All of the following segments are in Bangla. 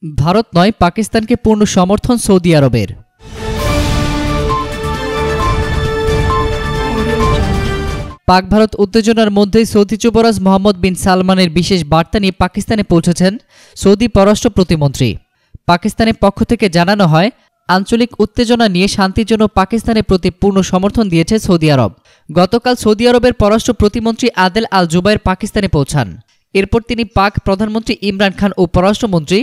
ভারত নয়, পাকিস্তানকে পূর্ণ সমর্থন সৌদি আরবের। পাক ভারত উত্তেজনার মধ্যেই সৌদি যুবরাজ মোহাম্মদ বিন সালমানের বিশেষ বার্তা নিয়ে পাকিস্তানে পৌঁছেছেন সৌদি পররাষ্ট্র প্রতিমন্ত্রী। পাকিস্তানের পক্ষ থেকে জানানো হয়, আঞ্চলিক উত্তেজনা নিয়ে শান্তির জন্য পাকিস্তানের প্রতি পূর্ণ সমর্থন দিয়েছে সৌদি আরব। গতকাল সৌদি আরবের পররাষ্ট্র প্রতিমন্ত্রী আদেল আল জুবায়ের পাকিস্তানে পৌঁছান। এরপর তিনি পাক প্রধানমন্ত্রী ইমরান খান ও পররাষ্ট্রমন্ত্রী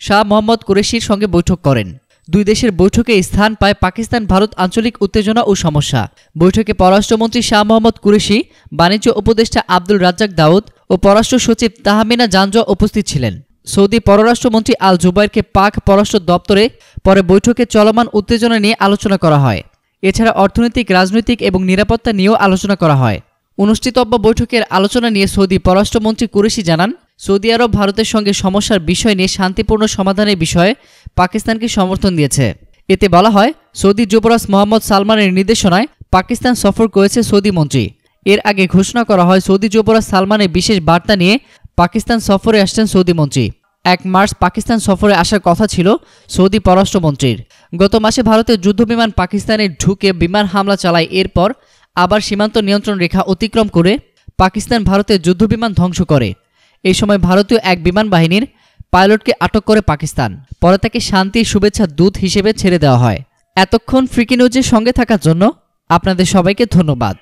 শাহ মোহাম্মদ কুরেশির সঙ্গে বৈঠক করেন। দুই দেশের বৈঠকে স্থান পায় পাকিস্তান ভারত আঞ্চলিক উত্তেজনা ও সমস্যা। বৈঠকে পররাষ্ট্রমন্ত্রী শাহ মোহাম্মদ কুরেশি, বাণিজ্য উপদেষ্টা আব্দুল রাজ্জাক দাউদ ও পররাষ্ট্র সচিব তাহমিনা জানজোয়া উপস্থিত ছিলেন। সৌদি পররাষ্ট্রমন্ত্রী আল জুবায়েরকে পাক পররাষ্ট্র দপ্তরে পরে বৈঠকে চলমান উত্তেজনা নিয়ে আলোচনা করা হয়। এছাড়া অর্থনৈতিক, রাজনৈতিক এবং নিরাপত্তা নিয়েও আলোচনা করা হয়। অনুষ্ঠিতব্য বৈঠকের আলোচনা নিয়ে সৌদি পররাষ্ট্রমন্ত্রী কুরেশি জানান, সৌদি আরব ভারতের সঙ্গে সমস্যার বিষয় নিয়ে শান্তিপূর্ণ সমাধানের বিষয়ে পাকিস্তানকে সমর্থন দিয়েছে। এতে বলা হয়, সৌদি যুবরাজ মোহাম্মদ সালমানের নির্দেশনায় পাকিস্তান সফর করেছে সৌদি মন্ত্রী। এর আগে ঘোষণা করা হয়, সৌদি যুবরাজ সালমানের বিশেষ বার্তা নিয়ে পাকিস্তান সফরে আসছেন সৌদি মন্ত্রী। 1 মার্চ পাকিস্তান সফরে আসার কথা ছিল সৌদি পররাষ্ট্রমন্ত্রীর। গত মাসে ভারতের যুদ্ধবিমান পাকিস্তানে ঢুকে বিমান হামলা চালায়। এরপর আবার সীমান্ত নিয়ন্ত্রণ রেখা অতিক্রম করে পাকিস্তান ভারতের যুদ্ধবিমান ধ্বংস করে। এই সময় ভারতীয় এক বিমান বাহিনীর পাইলটকে আটক করে পাকিস্তান। পরে তাকে শান্তির শুভেচ্ছা দূত হিসেবে ছেড়ে দেওয়া হয়। এতক্ষণ ফ্রিকি নিউজের সঙ্গে থাকার জন্য আপনাদের সবাইকে ধন্যবাদ।